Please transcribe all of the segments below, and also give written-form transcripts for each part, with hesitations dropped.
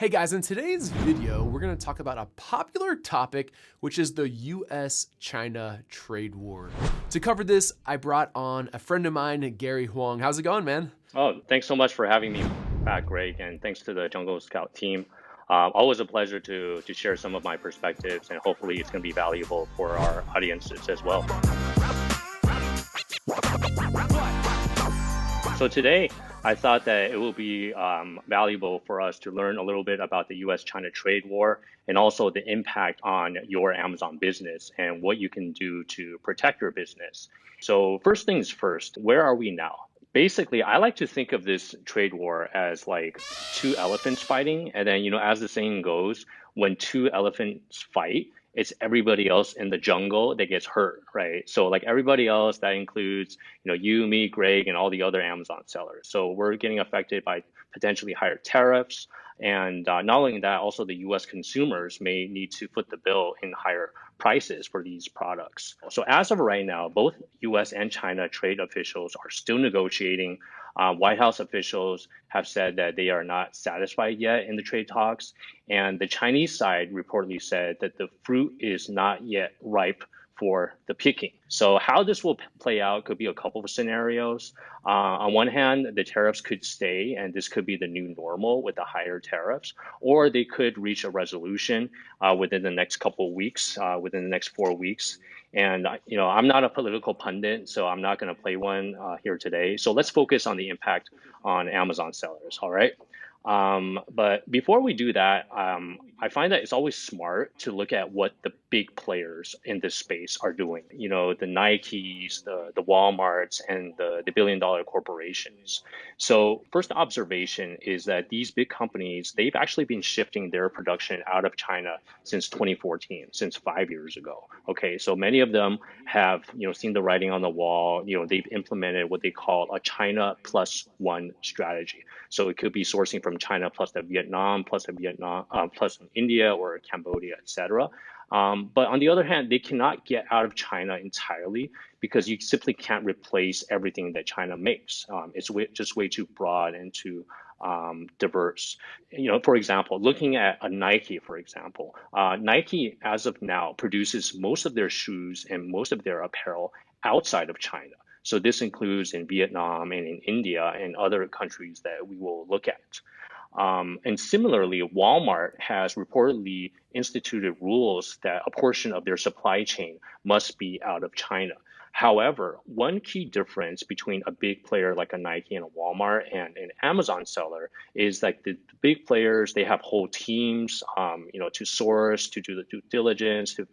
Hey guys, in today's video, we're going to talk about a popular topic, which is the US-China trade war. To cover this, I brought on a friend of mine, Gary Huang. How's it going, man? Oh, thanks so much for having me back, Greg, and thanks to the Jungle Scout team. Always a pleasure to share some of my perspectives, and hopefully it's going to be valuable for our audiences as well. So today, I thought that it will be valuable for us to learn a little bit about the U.S.-China trade war and also the impact on your Amazon business and what you can do to protect your business. So first things first, where are we now? Basically, I like to think of this trade war as like two elephants fighting. And then, as the saying goes, when two elephants fight, it's everybody else in the jungle that gets hurt, right? So like everybody else, that includes, you, me, Greg, and all the other Amazon sellers. So we're getting affected by potentially higher tariffs. And not only that, also the US consumers may need to foot the bill in higher prices for these products. So as of right now, both US and China trade officials are still negotiating. White House officials have said that they are not satisfied yet in the trade talks. And the Chinese side reportedly said that the fruit is not yet ripe for the picking. So how this will play out could be a couple of scenarios. On one hand, the tariffs could stay, and this could be the new normal with the higher tariffs, or they could reach a resolution within the next couple of weeks, within the next 4 weeks. And I'm not a political pundit, so I'm not going to play one here today. So let's focus on the impact on Amazon sellers. All right. But before we do that, I find that it's always smart to look at what the big players in this space are doing. The Nikes, the Walmarts, and the billion-dollar corporations. So first observation is that these big companies, they've actually been shifting their production out of China since 2014, since 5 years ago. Okay, so many of them have, seen the writing on the wall. They've implemented what they call a China plus one strategy. So it could be sourcing from China plus the Vietnam, plus India or Cambodia, etc. But on the other hand, they cannot get out of China entirely because you simply can't replace everything that China makes. It's just way too broad and too diverse. For example, looking at a Nike, for example, Nike as of now produces most of their shoes and most of their apparel outside of China. So this includes in Vietnam and in India and other countries that we will look at. And similarly, Walmart has reportedly instituted rules that a portion of their supply chain must be out of China. However, one key difference between a big player like a Nike and a Walmart and an Amazon seller is like the big players, they have whole teams, to source, to do the due diligence, to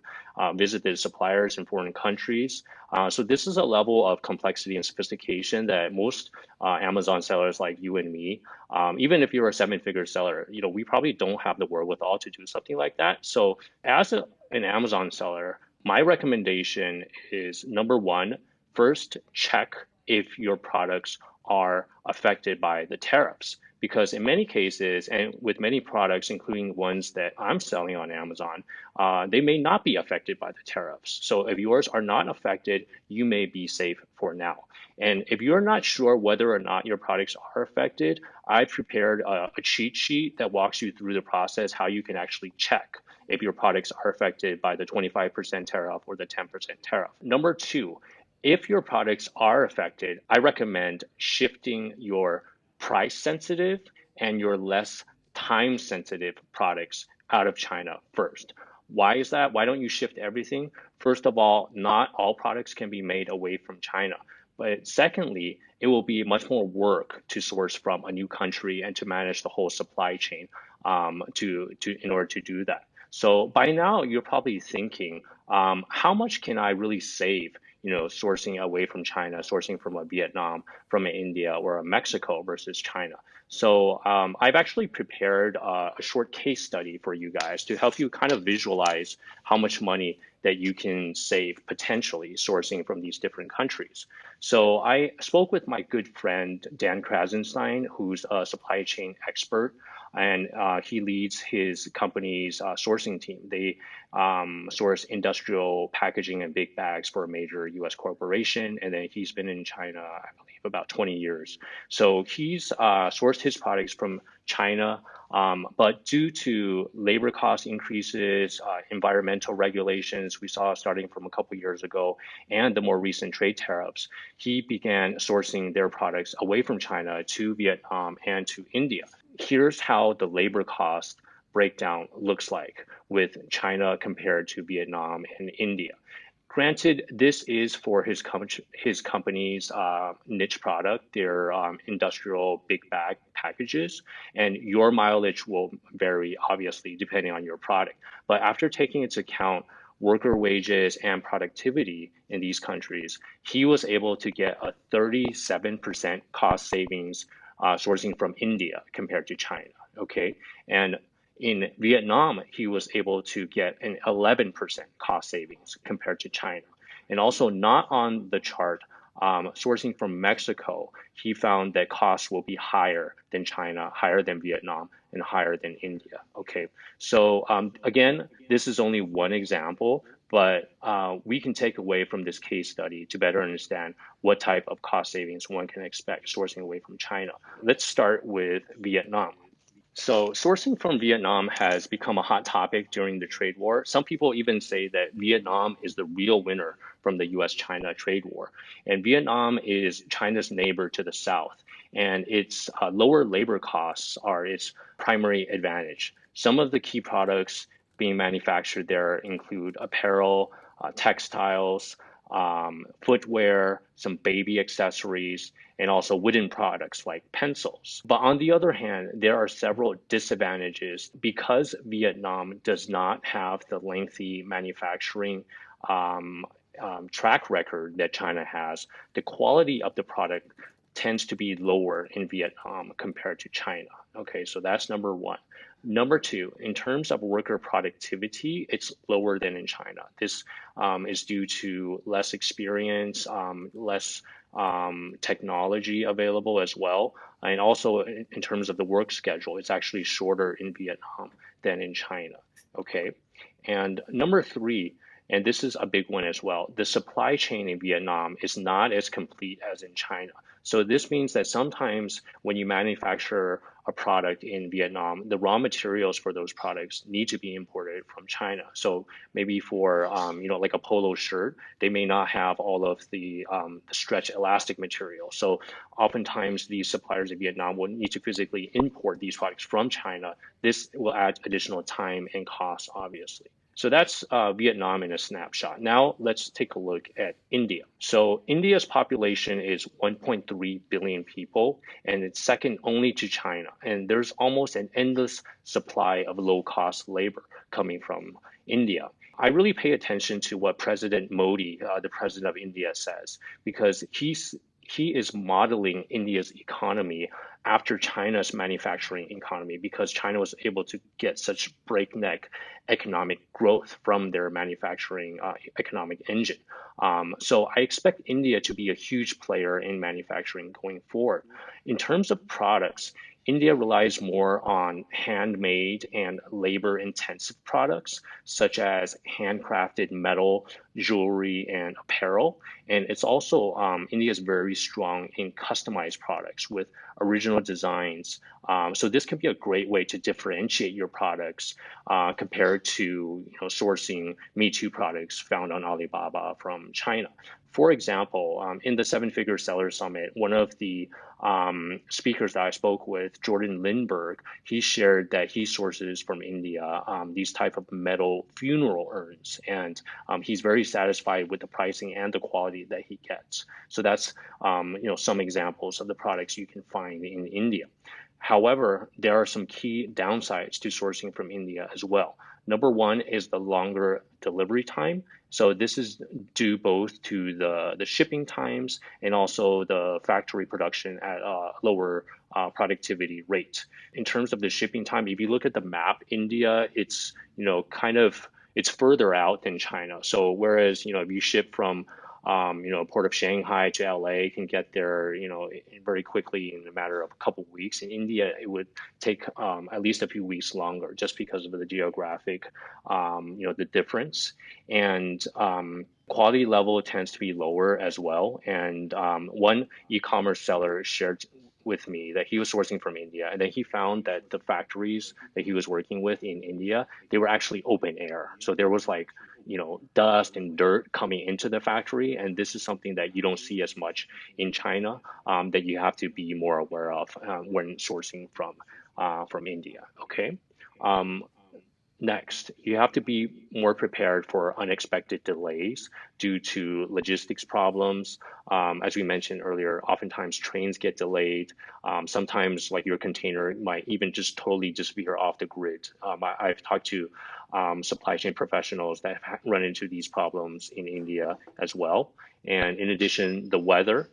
visit the suppliers in foreign countries. So this is a level of complexity and sophistication that most Amazon sellers like you and me, even if you're a seven-figure seller, we probably don't have the wherewithal to do something like that. So as an Amazon seller, my recommendation is number one, first check if your products are affected by the tariffs. Because in many cases, and with many products, including ones that I'm selling on Amazon, they may not be affected by the tariffs. So if yours are not affected, you may be safe for now. And if you're not sure whether or not your products are affected, I prepared a cheat sheet that walks you through the process, how you can actually check if your products are affected by the 25% tariff or the 10% tariff. Number two, if your products are affected, I recommend shifting your price sensitive and your less time sensitive products out of China first. Why is that? Why don't you shift everything? First of all, not all products can be made away from China. But secondly, it will be much more work to source from a new country and to manage the whole supply chain in order to do that. So by now, you're probably thinking, how much can I really save, sourcing away from China, sourcing from a Vietnam, from an India or a Mexico versus China. So I've actually prepared a short case study for you guys to help you kind of visualize how much money that you can save potentially sourcing from these different countries. So I spoke with my good friend, Dan Krasenstein, who's a supply chain expert. and he leads his company's sourcing team. They source industrial packaging and big bags for a major U.S. corporation, and then he's been in China, I believe, about 20 years. So he's sourced his products from China, but due to labor cost increases, environmental regulations we saw starting from a couple years ago, and the more recent trade tariffs, he began sourcing their products away from China to Vietnam and to India. Here's how the labor cost breakdown looks like with China compared to Vietnam and India. Granted, this is for his company's niche product, their industrial big bag packages, and your mileage will vary obviously depending on your product. But after taking into account worker wages and productivity in these countries, he was able to get a 37% cost savings sourcing from India compared to China. Okay, and in Vietnam, he was able to get an 11% cost savings compared to China. And also, not on the chart, sourcing from Mexico, he found that costs will be higher than China, higher than Vietnam, and higher than India. Okay, so again, this is only one example, but we can take away from this case study to better understand what type of cost savings one can expect sourcing away from China. Let's start with Vietnam. So, sourcing from Vietnam has become a hot topic during the trade war. Some people even say that Vietnam is the real winner from the US China trade war. And Vietnam is China's neighbor to the south, and its lower labor costs are its primary advantage. Some of the key products being manufactured there include apparel, textiles, footwear, some baby accessories, and also wooden products like pencils. But on the other hand, there are several disadvantages because Vietnam does not have the lengthy manufacturing track record that China has. The quality of the product tends to be lower in Vietnam compared to China. Okay, so that's number one. Number two, in terms of worker productivity, it's lower than in China. This is due to less experience, less technology available as well. And also in terms of the work schedule, it's actually shorter in Vietnam than in China. Okay. And number three, and this is a big one as well, the supply chain in Vietnam is not as complete as in China. So this means that sometimes when you manufacture a product in Vietnam, the raw materials for those products need to be imported from China. So maybe for like a polo shirt, they may not have all of the stretch elastic material. So oftentimes these suppliers in Vietnam will need to physically import these products from China. This will add additional time and cost, obviously. So that's Vietnam in a snapshot. Now let's take a look at India. So India's population is 1.3 billion people, and it's second only to China. And there's almost an endless supply of low-cost labor coming from India. I really pay attention to what President Modi, the president of India, says, because he is modeling India's economy after China's manufacturing economy because China was able to get such breakneck economic growth from their manufacturing economic engine. So I expect India to be a huge player in manufacturing going forward. In terms of products, India relies more on handmade and labor intensive products, such as handcrafted metal, jewelry, and apparel. And it's also, India is very strong in customized products with original designs. So this can be a great way to differentiate your products compared to sourcing Me Too products found on Alibaba from China. For example, in the Seven Figure Seller Summit, one of the speakers that I spoke with, Jordan Lindbergh, he shared that he sources from India these type of metal funeral urns, and he's very satisfied with the pricing and the quality that he gets. So that's some examples of the products you can find in India. However, there are some key downsides to sourcing from India as well. Number one is the longer delivery time. So this is due both to the shipping times and also the factory production at a lower productivity rate. In terms of the shipping time, if you look at the map, India, it's further out than China. So whereas if you ship from Port of Shanghai to LA can get there, very quickly in a matter of a couple of weeks. In India, it would take at least a few weeks longer just because of the geographic, the difference. And quality level tends to be lower as well. And one e-commerce seller shared with me that he was sourcing from India, and then he found that the factories that he was working with in India, they were actually open air. So there was like, dust and dirt coming into the factory, and this is something that you don't see as much in China, that you have to be more aware of when sourcing from India. Okay. Um, Next, you have to be more prepared for unexpected delays due to logistics problems. As we mentioned earlier, oftentimes trains get delayed. Sometimes, like your container might even just totally disappear off the grid. I've talked to supply chain professionals that have run into these problems in India as well. And in addition, the weather.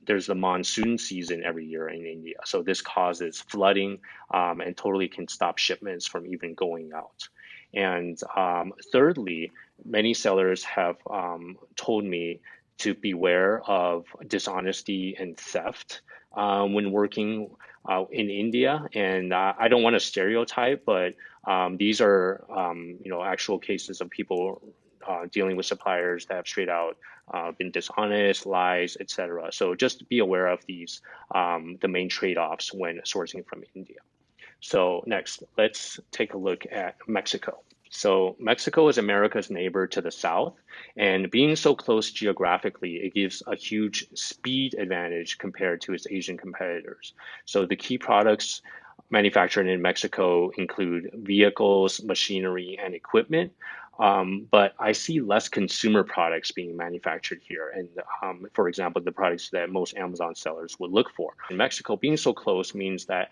There's the monsoon season every year in India. So this causes flooding and totally can stop shipments from even going out. And thirdly, many sellers have told me to beware of dishonesty and theft when working in India. And I don't want to stereotype, but these are actual cases of people dealing with suppliers that have straight out been dishonest, lies, etc. So just be aware of these, the main trade-offs when sourcing from India. So next, let's take a look at Mexico. So Mexico is America's neighbor to the south, and being so close geographically, it gives a huge speed advantage compared to its Asian competitors. So the key products manufactured in Mexico include vehicles, machinery, and equipment. But I see less consumer products being manufactured here. And for example, the products that most Amazon sellers would look for. In Mexico, being so close means that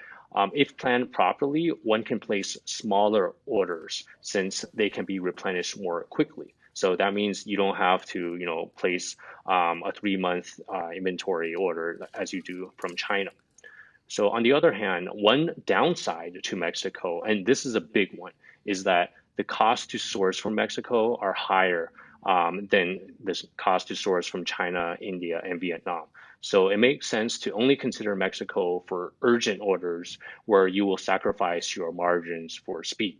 if planned properly, one can place smaller orders since they can be replenished more quickly. So that means you don't have to, place a 3-month inventory order as you do from China. So on the other hand, one downside to Mexico, and this is a big one, is that the cost to source from Mexico are higher than the cost to source from China, India, and Vietnam. So it makes sense to only consider Mexico for urgent orders where you will sacrifice your margins for speed.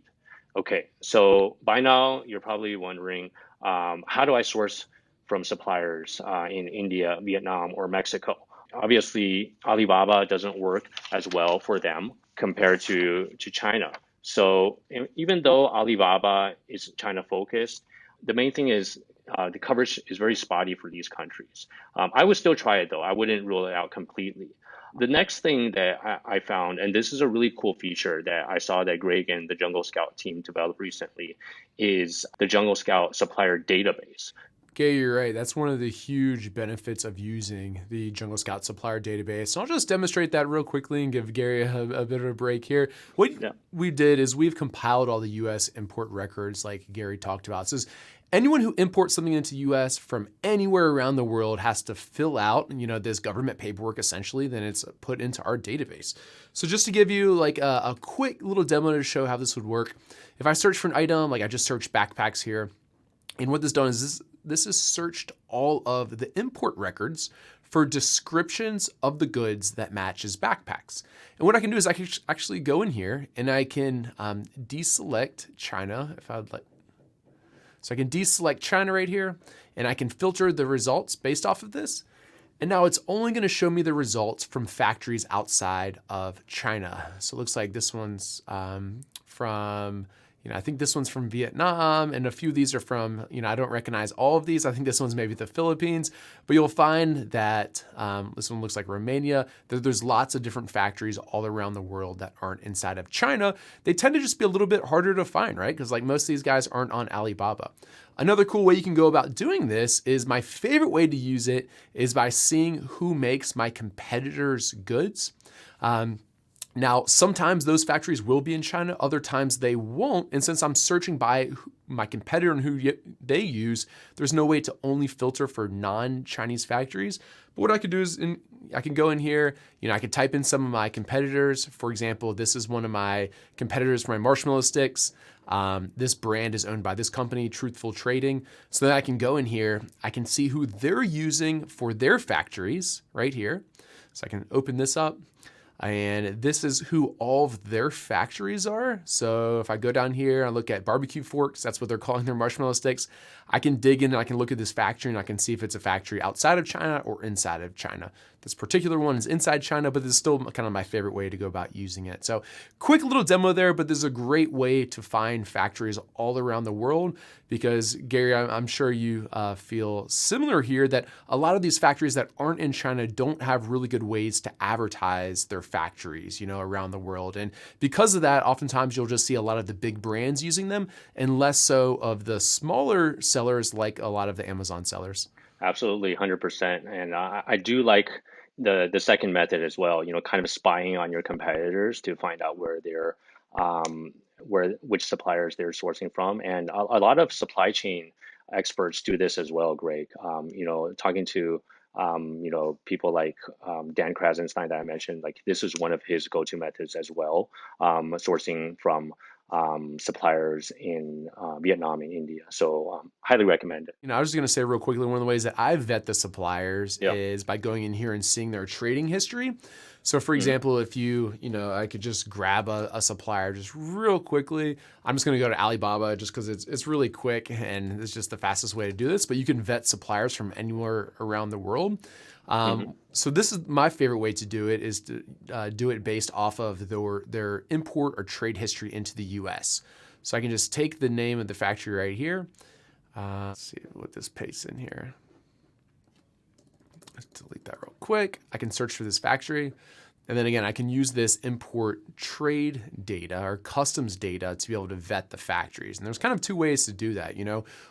Okay, so by now you're probably wondering, how do I source from suppliers in India, Vietnam, or Mexico? Obviously, Alibaba doesn't work as well for them compared to China. So even though Alibaba is China focused, the main thing is the coverage is very spotty for these countries. I would still try it though. I wouldn't rule it out completely. The next thing that I found, and this is a really cool feature that I saw that Greg and the Jungle Scout team developed recently, is the Jungle Scout Supplier Database. Okay, you're right. That's one of the huge benefits of using the Jungle Scout Supplier Database. So I'll just demonstrate that real quickly and give Gary a bit of a break here. What we did is we've compiled all the U.S. import records like Gary talked about. So anyone who imports something into the U.S. from anywhere around the world has to fill out, this government paperwork essentially, then it's put into our database. So just to give you like a quick little demo to show how this would work, if I search for an item, like I just searched backpacks here, and what this done is this has searched all of the import records for descriptions of the goods that matches backpacks. And what I can do is I can actually go in here and I can deselect China if I'd like. So I can deselect China right here and I can filter the results based off of this. And now it's only going to show me the results from factories outside of China. So it looks like this one's from, I think this one's from Vietnam, and a few of these are from, I don't recognize all of these. I think this one's maybe the Philippines, but you'll find that this one looks like Romania. There's lots of different factories all around the world that aren't inside of China. They tend to just be a little bit harder to find, right? Because like most of these guys aren't on Alibaba. Another cool way you can go about doing this is my favorite way to use it is by seeing who makes my competitors' goods. Now, sometimes those factories will be in China, other times they won't. And since I'm searching by my competitor and who they use, there's no way to only filter for non-Chinese factories. But what I could do is I can go in here, I could type in some of my competitors. For example, this is one of my competitors for my marshmallow sticks. This brand is owned by this company, Truthful Trading. So then I can go in here, I can see who they're using for their factories right here. So I can open this up. And this is who all of their factories are. So if I go down here and I look at barbecue forks, that's what they're calling their marshmallow sticks. I can dig in and I can look at this factory and I can see if it's a factory outside of China or inside of China. This particular one is inside China, but this is still kind of my favorite way to go about using it. So quick little demo there, but this is a great way to find factories all around the world because Gary, I'm sure you feel similar here that a lot of these factories that aren't in China don't have really good ways to advertise their factories, around the world. And because of that, oftentimes you'll just see a lot of the big brands using them and less so of the smaller sellers like a lot of the Amazon sellers. Absolutely, 100%. And I do like the second method as well, kind of spying on your competitors to find out which suppliers they're sourcing from. And a lot of supply chain experts do this as well, Greg. Talking to people like Dan Krasenstein that I mentioned, like this is one of his go-to methods as well, sourcing from suppliers in Vietnam and India. So highly recommend it. I was just going to say real quickly, one of the ways that I vet the suppliers Yeah. is by going in here and seeing their trading history. So for example, if I could just grab a supplier just real quickly. I'm just going to go to Alibaba just because it's really quick and it's just the fastest way to do this. But you can vet suppliers from anywhere around the world. So this is my favorite way to do it is to do it based off of their import or trade history into the US. So I can just take the name of the factory right here. Let's see what this pastes in here. Let's delete that real quick. I can search for this factory. And then again, I can use this import trade data or customs data to be able to vet the factories. And there's kind of two ways to do that.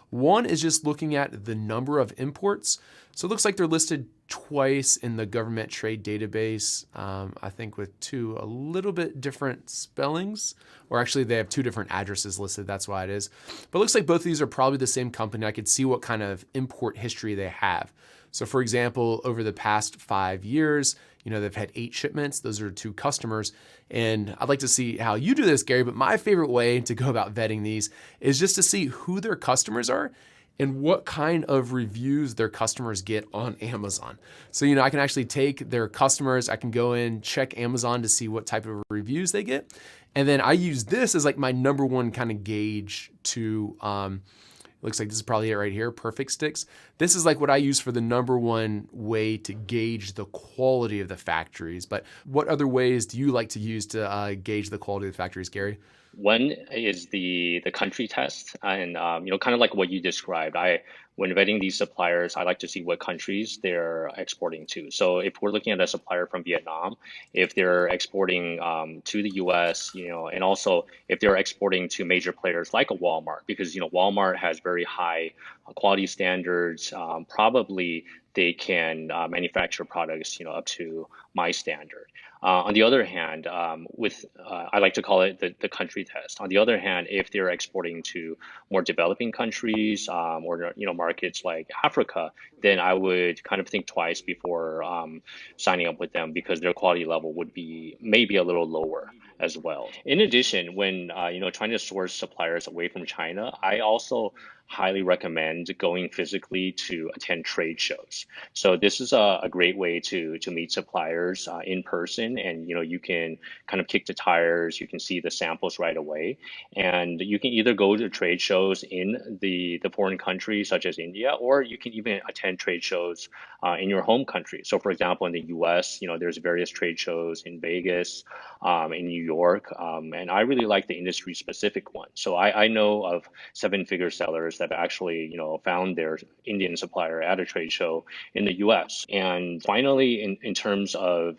One is just looking at the number of imports. So it looks like they're listed twice in the government trade database, I think with two a little bit different spellings, or actually they have two different addresses listed. That's why it is. But it looks like both of these are probably the same company. I could see what kind of import history they have. So for example, over the past 5 years, they've had 8 shipments. Those are 2 customers. And I'd like to see how you do this, Gary, but my favorite way to go about vetting these is just to see who their customers are and what kind of reviews their customers get on Amazon. So, I can actually take their customers, I can go in, check Amazon to see what type of reviews they get. And then I use this as like my number one kind of gauge to, looks like this is probably it right here, Perfect Sticks. This is like what I use for the number one way to gauge the quality of the factories. But what other ways do you like to use to gauge the quality of the factories, Gary? One is the country test, and kind of like what you described. When vetting these suppliers, I like to see what countries they're exporting to. So if we're looking at a supplier from Vietnam, if they're exporting to the U.S., and also if they're exporting to major players like a Walmart, because Walmart has very high quality standards. Probably they can manufacture products, up to my standard. On the other hand, I like to call it the country test. On the other hand, if they're exporting to more developing countries or markets like Africa, then I would kind of think twice before signing up with them because their quality level would be maybe a little lower as well. In addition, when trying to source suppliers away from China, I also highly recommend going physically to attend trade shows. So this is a great way to meet suppliers in person, and you can kind of kick the tires. You can see the samples right away, and you can either go to trade shows in the foreign countries such as India, or you can even attend trade shows in your home country. So for example, in the U.S., there's various trade shows in Vegas, in New York, and I really like the industry specific ones. So I know of 7-figure sellers that actually found their Indian supplier at a trade show in the US. And finally, in terms of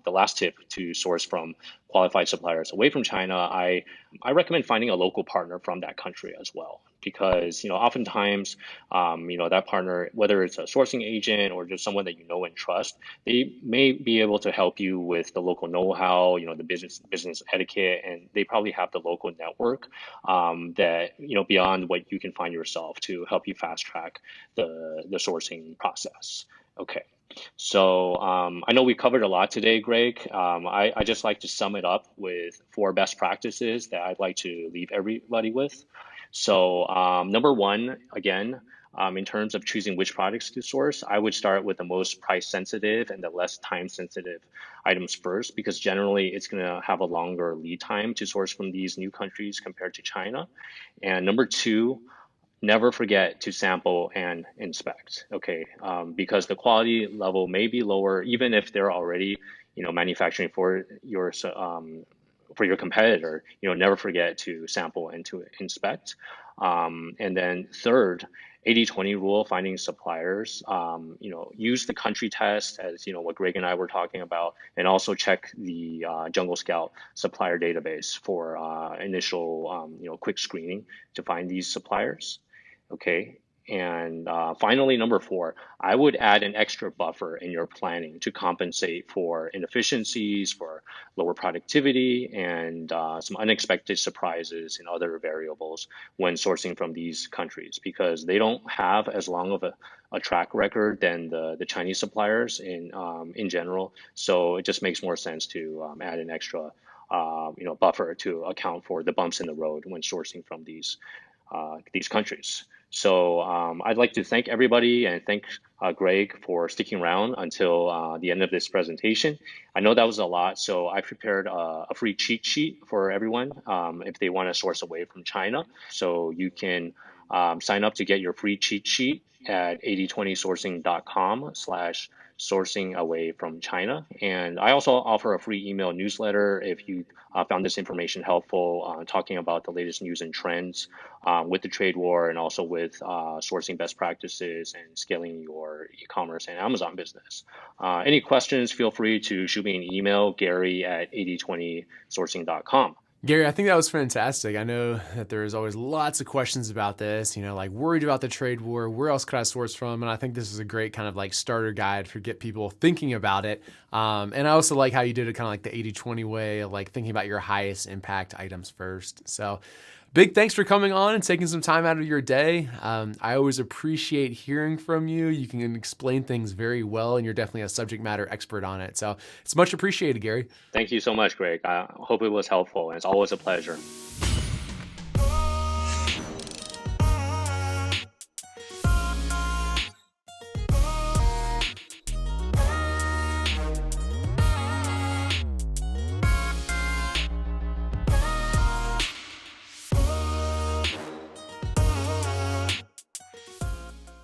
the last tip to source from qualified suppliers away from China, I recommend finding a local partner from that country as well. Because oftentimes that partner, whether it's a sourcing agent or just someone that you know and trust, they may be able to help you with the local know-how, the business etiquette, and they probably have the local network that beyond what you can find yourself to help you fast track the sourcing process. Okay. So I know we covered a lot today, Greg. I just like to sum it up with four best practices that I'd like to leave everybody with. So number one, again, in terms of choosing which products to source, I would start with the most price sensitive and the less time sensitive items first, because generally it's going to have a longer lead time to source from these new countries compared to China. And number two, never forget to sample and inspect, okay? Because the quality level may be lower, even if they're already, manufacturing for your competitor. Never forget to sample and to inspect. And then third, 80/20 rule, finding suppliers. Use the country test as what Greg and I were talking about, and also check the Jungle Scout supplier database for initial, quick screening to find these suppliers. Okay. And finally, number four, I would add an extra buffer in your planning to compensate for inefficiencies, for lower productivity, and some unexpected surprises and other variables when sourcing from these countries, because they don't have as long of a track record than the Chinese suppliers in general. So it just makes more sense to add an extra buffer to account for the bumps in the road when sourcing from these countries. So I'd like to thank everybody and thank Greg for sticking around until the end of this presentation. I know that was a lot, so I prepared a free cheat sheet for everyone if they want to source away from China. So you can sign up to get your free cheat sheet at 8020sourcing.com/sourcing away from China. And I also offer a free email newsletter if you found this information helpful, talking about the latest news and trends with the trade war, and also with sourcing best practices and scaling your e-commerce and Amazon business. Any questions, feel free to shoot me an email, Gary at 8020sourcing.com. Gary, I think that was fantastic. I know that there's always lots of questions about this, like worried about the trade war, where else could I source from? And I think this is a great kind of like starter guide for get people thinking about it. And I also like how you did it kind of like the 80/20 way of like thinking about your highest impact items first. So big thanks for coming on and taking some time out of your day. I always appreciate hearing from you. You can explain things very well, and you're definitely a subject matter expert on it. So it's much appreciated, Gary. Thank you so much, Greg. I hope it was helpful, and it's always a pleasure.